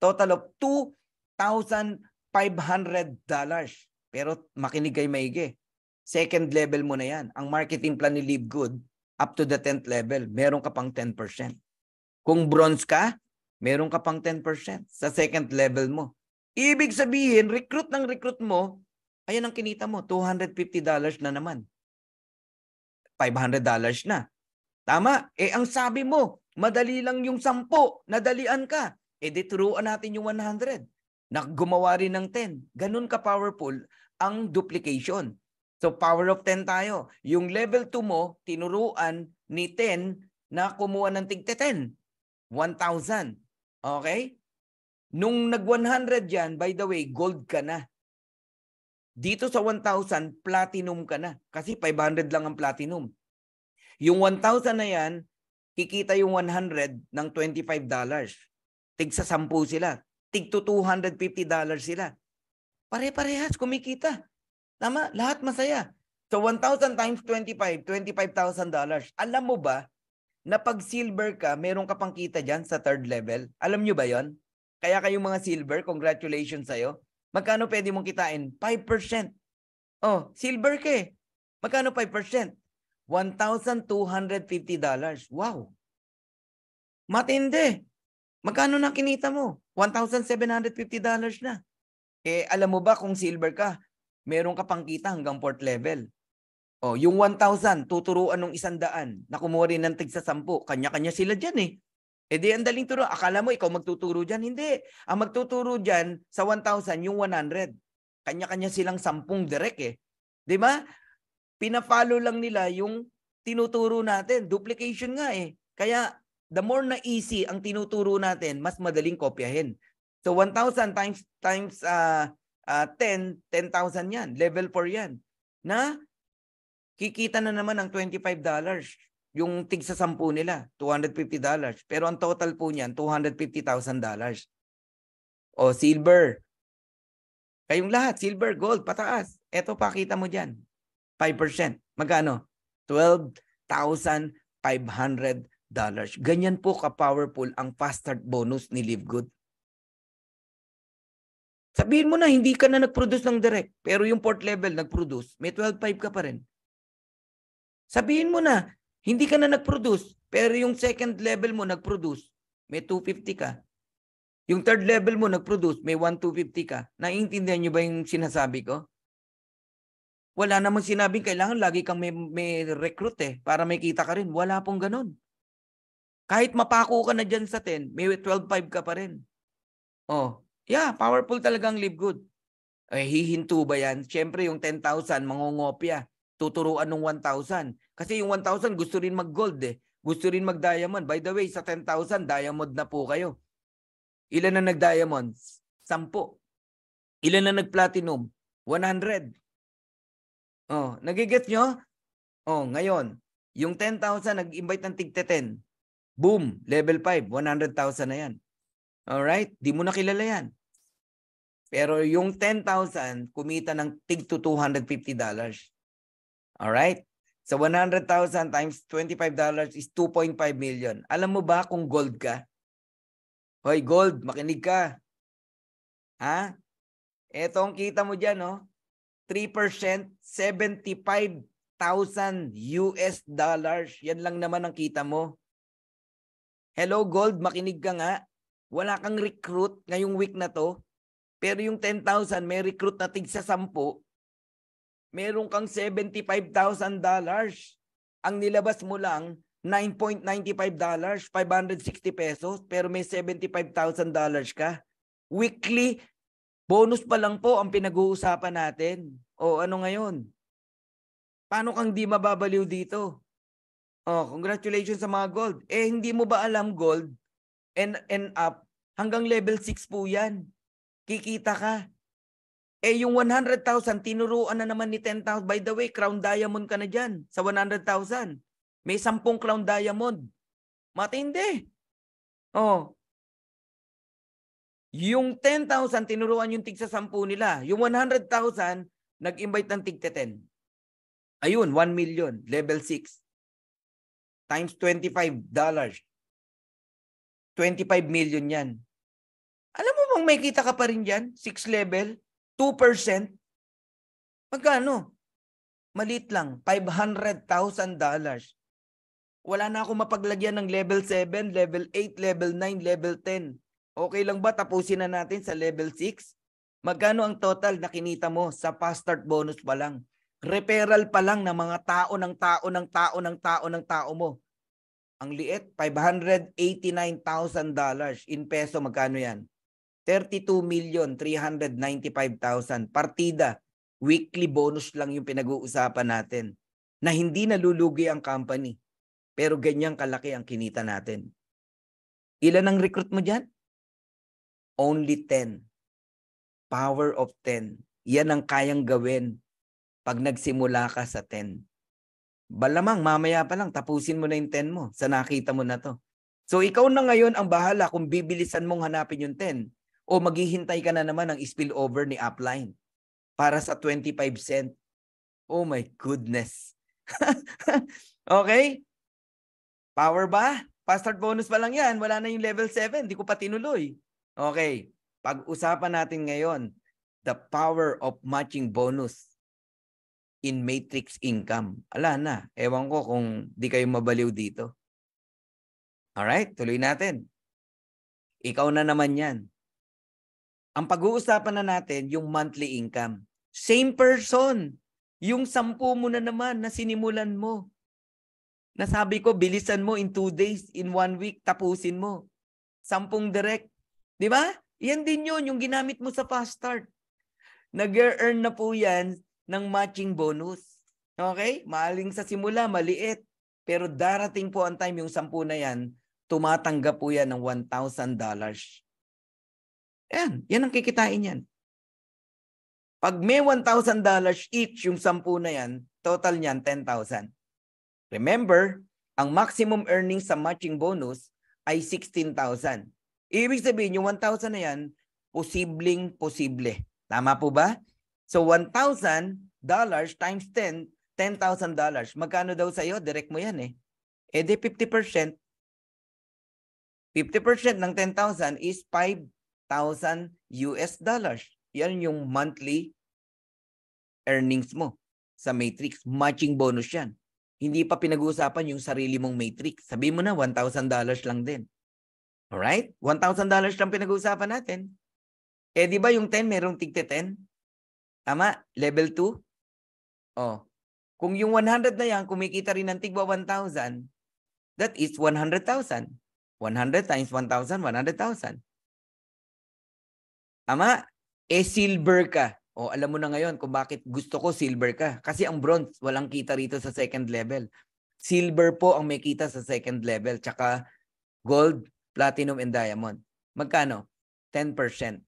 total of $2,500. Pero makinig kay maigi. Second level mo na yan. Ang marketing plan ni Live Good, up to the 10th level, meron ka pang 10%. Kung bronze ka, meron ka pang 10% sa second level mo. Ibig sabihin, recruit mo, ayan ang kinita mo, $250 na naman. $500 na. Tama? Ang sabi mo, madali lang yung 10, nadalian ka. Turuan natin yung 100. Gumawa rin ng 10. Ganun ka-powerful ang duplication. So, power of 10 tayo. Yung level 2 mo, tinuruan ni 10 na kumuha ng tigte 10. 1,000. Okay? Nung nag-100 yan, by the way, gold ka na. Dito sa 1,000, platinum ka na. Kasi 500 lang ang platinum. Yung 1,000 na yan, kikita yung 100 ng $25. Tig sa 10 sila. Tig to $250 sila. Pare-parehas, kumikita. Tama? Lahat masaya. So 1,000 times 25, $25,000. Alam mo ba, na pag silver ka, meron ka pang kita dyan sa third level? Alam nyo ba yon? Kaya kayong mga silver, congratulations sa'yo. Magkano pwede mong kitain? 5%. Oh, silver ka eh. Magkano 5%? $1,250. Wow. Matindi. Magkano na kinita mo? $1,750 na. Alam mo ba kung silver ka, meron ka pang kita hanggang 4th level. Oh, yung 1,000, tuturuan ng 100 na kumuha rin ng tig sa 10. Kanya-kanya sila dyan eh. Di ang daling turo. Akala mo ikaw magtuturo dyan? Hindi. Ang magtuturo dyan sa 1,000, yung 100. Kanya-kanya silang 10 direct eh. Di ba? Pina-follow lang nila yung tinuturo natin. Duplication nga eh. Kaya the more na easy ang tinuturo natin, mas madaling kopyahin. So 1,000 times 10, 10,000 yan. Level 4 yan. Na kikita na naman ng $25. Yung tig sa 10 nila, $250. Pero ang total po niyan, $250,000. O silver. Kayong lahat, silver, gold, pataas. Eto pakita mo dyan. 5%. Magkano? $12,500. Ganyan po ka-powerful ang fast start bonus ni Live Good. Sabihin mo na, hindi ka na nag-produce ng direct. Pero yung 4th level nag-produce, may 12,500 ka pa rin. Sabihin mo na, hindi ka na nag-produce, pero yung second level mo nag-produce, may 250 ka. Yung third level mo nag-produce, may 1,250 ka. Naiintindihan nyo ba yung sinasabi ko? Wala namang sinabing kailangan lagi kang may recruit para may kita ka rin. Wala pong ganun. Kahit mapako ka na dyan sa 10, may 12,500 ka pa rin. Oh, yeah, powerful talagang Live Good. Hihinto ba yan? Siyempre yung 10,000 mangongopya. Tuturuan ng 1,000. Kasi yung 1,000 gusto rin mag-gold eh. Gusto rin mag-diamond. By the way, sa 10,000, diamond na po kayo. Ilan na nag-diamonds? 10. Ilan na nag-platinum? 100. Oh, nagigets nyo? Oh, ngayon, yung 10,000 nag-invite ng tig 10. Boom, level 5, 100,000 na yan. Alright? Di mo na kilala yan. Pero yung 10,000, kumita ng tig to $250. Alright? So 100,000 times $25 is 2.5 million. Alam mo ba kung gold ka? Hoy, gold, makinig ka. Ha? Eto ang kita mo dyan, no? 3%, $75,000 US. Yan lang naman ang kita mo. Hello, gold, makinig ka nga. Wala kang recruit ngayong week na to. Pero yung 10,000, may recruit na tig sa 10. Meron kang $75,000. Ang nilabas mo lang, $9.95, 560 pesos, pero may $75,000 ka. Weekly, bonus pa lang po ang pinag-uusapan natin. O ano ngayon? Paano kang di mababaliw dito? Oh, congratulations sa mga gold. Eh, hindi mo ba alam gold and up hanggang level 6 po yan. Kikita ka. Eh, yung 100,000, tinuruan na naman ni 10,000. By the way, crown diamond ka na dyan sa 100,000. May 10 crown diamond. Matindi. Oh. Yung 10,000, tinuruan yung tig sa 10 nila. Yung 100,000, nag-invite ng tig 10. Ayun, 1 million, level 6. Times $25. 25 million yan. Alam mo bang may kita ka pa rin dyan? 6 level? 2%? Magkano? Maliit lang. $500,000. Wala na ako mapaglagyan ng level 7, level 8, level 9, level 10. Okay lang ba tapusin na natin sa level 6? Magkano ang total na kinita mo sa fast start bonus pa lang? Referral pa lang ng mga tao mo. Ang liit, $589,000. In peso, magkano yan? 32,395,000. Partida, weekly bonus lang yung pinag-uusapan natin na hindi nalulugi ang company. Pero ganyang kalaki ang kinita natin. Ilan ang recruit mo dyan? Only 10. Power of 10. Yan ang kayang gawin pag nagsimula ka sa 10. Balamang, mamaya pa lang, tapusin mo na yung 10 mo sa nakita mo na to. So, ikaw na ngayon ang bahala kung bibilisan mong hanapin yung 10 o maghihintay ka na naman ng spillover ni Upline para sa 25 cent. Oh my goodness. Okay? Power ba? Fast start bonus pa lang yan. Wala na yung level 7. Di ko pa tinuloy. Okay. Pag-usapan natin ngayon, the power of matching bonus in matrix income. Ala na. Ewan ko kung di kayo mabaliw dito. Alright, tuloy natin. Ikaw na naman yan. Ang pag-uusapan na natin, yung monthly income. Same person. Yung 10 mo na naman na sinimulan mo. Nasabi ko, bilisan mo in 2 days, in 1 week, tapusin mo. 10 direct. Di ba? Yan din yun, yung ginamit mo sa fast start. Nag-earn na po yan ng matching bonus. Okay? Maaling sa simula, maliit. Pero darating po ang time, yung 10 na yan, tumatanggap po yan ng $1,000. Yan ang kikitain yan. Pag may $1,000 each, yung 10 na yan, total niyan, 10,000. Remember, ang maximum earnings sa matching bonus ay 16,000. Ibig sabihin, yung 1,000 na yan, posible. Tama po ba? So, $1,000 times 10, $10,000. Magkano daw sa'yo? Direct mo yan eh. E di 50%. 50% ng 10,000 is $5,000 US. Yan yung monthly earnings mo sa matrix. Matching bonus yan. Hindi pa pinag-uusapan yung sarili mong matrix. Sabi mo na, $1,000 lang din. Alright? $1,000 lang pinag-uusapan natin. Eh, di ba yung 10, merong tigte 10? Tama? Level 2? Oh. Kung yung 100 na yan, kumikita rin ng tigba 1,000, that is 100,000. 100 times 1,000, 100,000. Tama? Eh, silver ka. O, alam mo na ngayon kung bakit gusto ko silver ka. Kasi ang bronze, walang kita rito sa second level. Silver po ang may kita sa second level. Tsaka gold, platinum, and diamond. Magkano? 10%.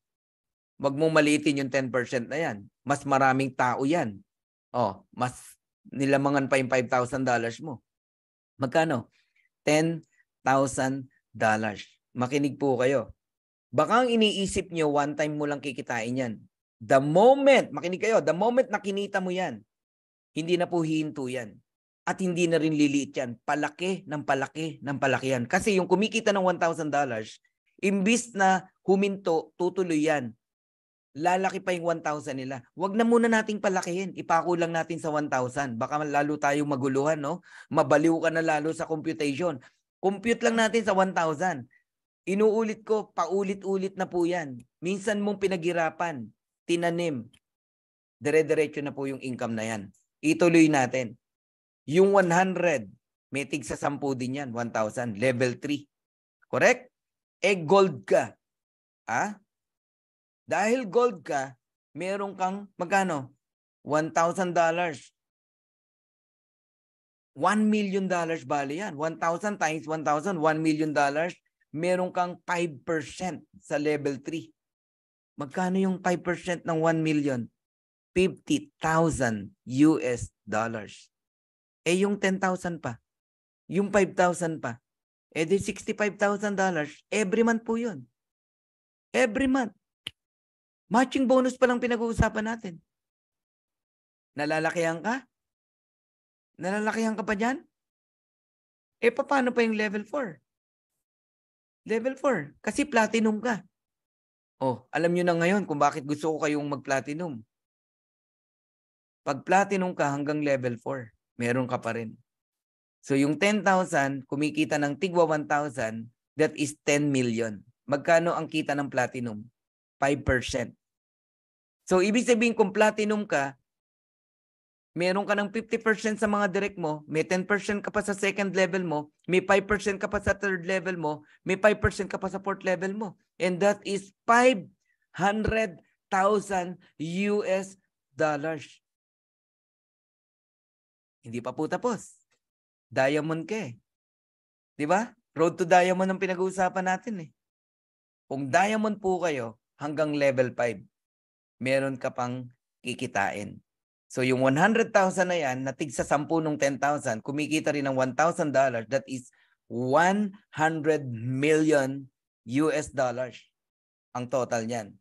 Wag mong maliitin yung 10% na yan. Mas maraming tao yan. Oh, mas nilamangan pa yung $5,000 mo. Magkano? $10,000. Makinig po kayo. Baka ang iniisip nyo, one time mo lang kikitain yan. The moment, makinig kayo, the moment na kinita mo yan, hindi na po hihinto yan. At hindi na rin liliit yan. Palaki ng palaki ng palaki yan. Kasi yung kumikita ng $1,000, imbis na huminto, tutuloy yan. Lalaki pa yung 1,000 nila. Huwag na muna nating palakihin. Ipako lang natin sa 1,000. Baka lalo tayong maguluhan, no? Mabaliw ka na lalo sa computation. Compute lang natin sa 1,000. Inuulit ko, paulit-ulit na po yan. Minsan mong pinaghirapan, tinanim. Dire-diretso na po yung income na yan. Ituloy natin. Yung 100, may tig sa 10 din yan. 1,000. Level 3. Correct? Gold ka. Dahil gold ka, meron kang magkano? $1,000. $1 million bali yan. 1,000 times 1,000, $1 million. Meron kang 5% sa level 3. Magkano yung 5% ng 1 million? $50,000. Yung 10,000 pa. Yung 5,000 pa. Di $65,000. Every month po yun. Every month. Matching bonus pa lang pinag-uusapan natin. Nalalakihan ka? Nalalakihan ka pa dyan? Paano pa yung level 4? Level 4. Kasi platinum ka. Alam nyo na ngayon kung bakit gusto ko kayong mag-platinum. Pag platinum ka hanggang level 4, meron ka pa rin. So yung 10,000, kumikita ng tigwa 1,000, that is 10 million. Magkano ang kita ng platinum? 5%. So, ibig sabihin kung platinum ka, meron ka ng 50% sa mga direct mo, may 10% ka pa sa second level mo, may 5% ka pa sa third level mo, may 5% ka pa sa fourth level mo. And that is $500,000. Hindi pa po tapos. Diamond ka eh. Di ba? Road to diamond ang pinag-uusapan natin eh. Kung diamond po kayo hanggang level 5, meron ka pang kikitain. So yung 100,000 na yan, natig sa 10 ng 10,000, kumikita rin ng $1,000, that is $100 million ang total niyan.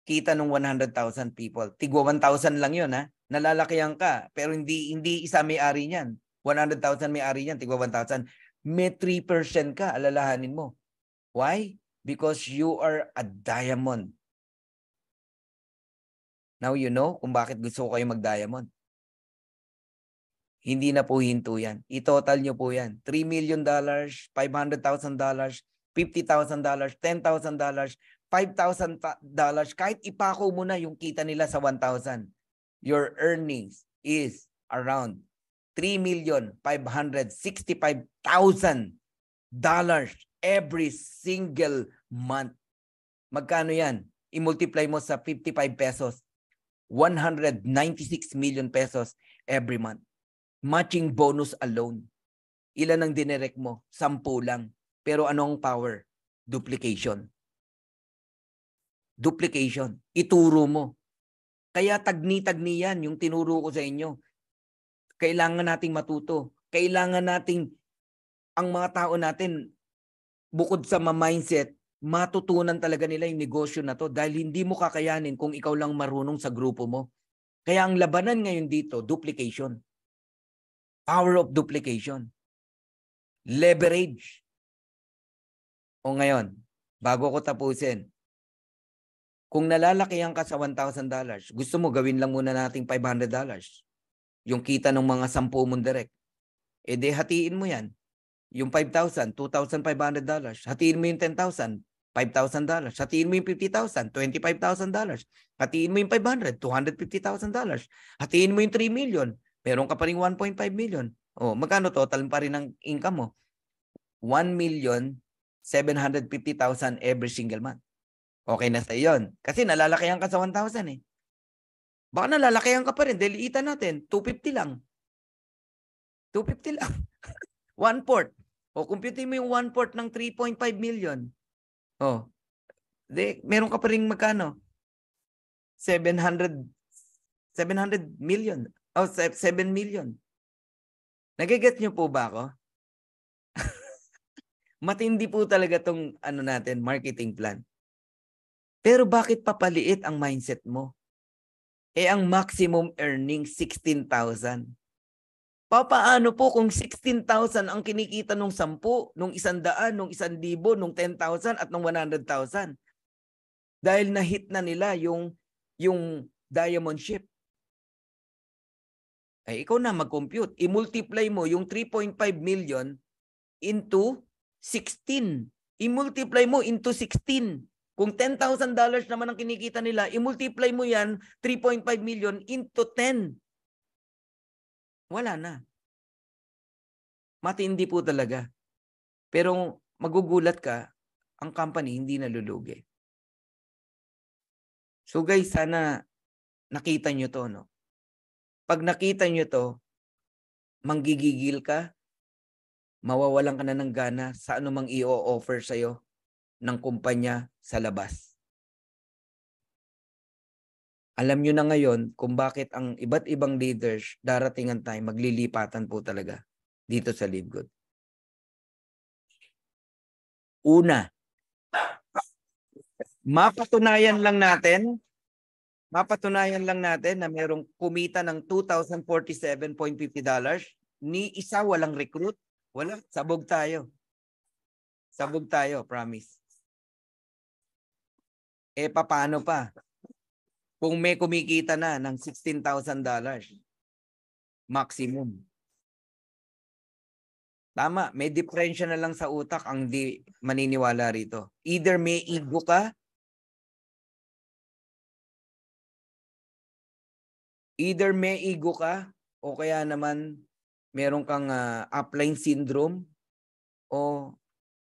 Kita ng 100,000 people. Tigwa 1,000 lang yun ha. Nalalakihan ka, pero hindi isa may-ari niyan. 100,000 may-ari niyan, tigwa 1,000. May 3% ka, alalahanin mo. Why? Because you are a diamond. Now you know kung bakit gusto ko kayo mag-diamond. Hindi na po hinto yan. I-total nyo po yan. $3 million, $500,000, $50,000, $10,000, $5,000. Kahit ipako mo na yung kita nila sa 1,000. Your earnings is around $3,565,000 every single month. Magkano yan? I-multiply mo sa 55 pesos. 196 million pesos every month. Matching bonus alone. Ilan ang dinirect mo? 10 lang. Pero anong power? Duplication. Duplication. Ituro mo. Kaya tagni-tagni yan yung tinuro ko sa inyo. Kailangan nating matuto. Kailangan nating ang mga tao natin bukod sa mindset, matutunan talaga nila yung negosyo na to dahil hindi mo kakayanin kung ikaw lang marunong sa grupo mo. Kaya ang labanan ngayon dito, duplication. Power of duplication. Leverage. O ngayon, bago ko tapusin, kung nalalakihan ka sa $1,000, gusto mo gawin lang muna nating $500. Yung kita ng mga 10 mong direct. Di hatiin mo yan. Yung 5,000, $2,500. Hatiin mo yung 10,000, $5,000. Hatiin mo yung 50,000, $25,000. Hatiin mo yung 500, $250,000. Hatiin mo yung 3 million, meron ka pa rin 1.5 million. Magkano total pa rin ng income mo? 1,750,000 every single month. Okay na sa iyon. Kasi nalalakihan ka sa 1,000 eh. Baka nalalakihan ka pa rin. Deliitan natin. 250 lang. 250 lang. 1/4. Compute mo yung 1/4 ng 3.5 million. meron ka pa rin magkano? 700 million. O, 7 million. Nagiget niyo po ba ako? Matindi po talaga tong natin, marketing plan. Pero bakit papaliit ang mindset mo? Ang maximum earning 16,000. Papaano po kung 16,000 ang kinikita nung 10, nung 100, nung 1,000, nung 10,000 at nung 100,000? Dahil na-hit na nila yung diamond ship. Ikaw na mag-compute. I-multiply mo yung 3.5 million into 16. I-multiply mo into 16. Kung $10,000 naman ang kinikita nila, i-multiply mo yan, 3.5 million into 10. Wala na. Matindi po talaga. Pero magugulat ka, ang company hindi nalulugi. So guys, sana nakita nyo to, no? Pag nakita nyo to, manggigigil ka, mawawalan ka na ng gana sa anumang i-offer sa'yo ng kumpanya sa labas. Alam nyo na ngayon kung bakit ang iba't ibang leaders darating ang time, maglilipatan po talaga dito sa LiveGood. Una, mapatunayan lang natin na merong kumita ng $2,047.50 ni isa walang recruit. Wala, sabog tayo. Sabog tayo, promise. Paano pa? Kung may kumikita na ng $16,000 maximum. Tama, may diferensya na lang sa utak ang di maniniwala rito. Either may ego ka, o kaya naman meron kang upline syndrome, o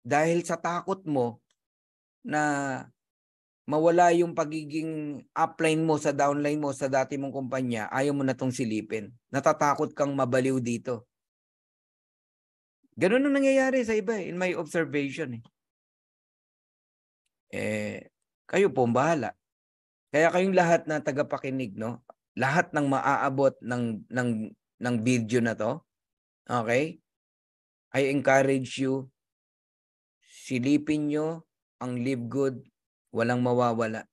dahil sa takot mo na mawala yung pagiging upline mo sa downline mo sa dati mong kumpanya, ayaw mo na tong silipin. Natatakot kang mabaliw dito. Ganun ang nangyayari sa iba in my observation. Kayo po bahala. Kaya kayong lahat na tagapakinig, no? Lahat ng maaabot ng video na to, okay? I encourage you, silipin nyo ang LiveGood, walang mawawala.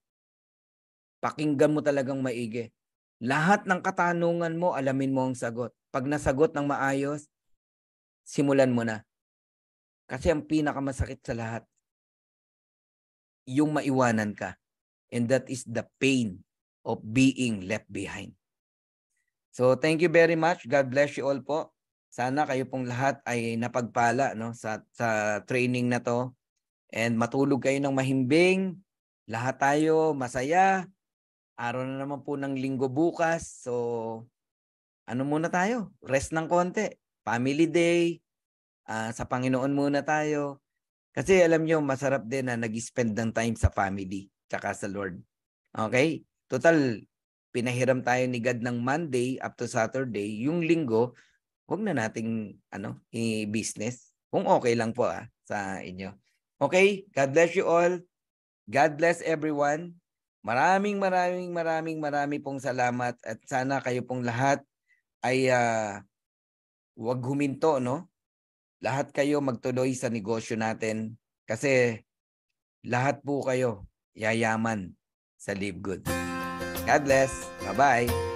Pakinggan mo talagang maigi. Lahat ng katanungan mo, alamin mo ang sagot. Pag nasagot ng maayos, simulan mo na. Kasi ang pinakamasakit sa lahat, yung maiwanan ka. And that is the pain of being left behind. So thank you very much. God bless you all po. Sana kayo pong lahat ay napagpala, no, sa training na to. And matulog kayo ng mahimbing. Lahat tayo masaya. Araw na naman po ng linggo bukas. So muna tayo? Rest ng konti. Family day. Sa Panginoon muna tayo. Kasi alam nyo, masarap din na nag-spend ng time sa family tsaka sa Lord. Okay? Total, pinahiram tayo ni God ng Monday up to Saturday. Yung linggo, huwag na nating i-business. Kung okay lang po sa inyo. Okay? God bless you all. God bless everyone. Maraming pong salamat at sana kayo pong lahat ay huwag huminto, no? Lahat kayo magtuloy sa negosyo natin kasi lahat po kayo yayaman sa LiveGood. God bless. Bye-bye.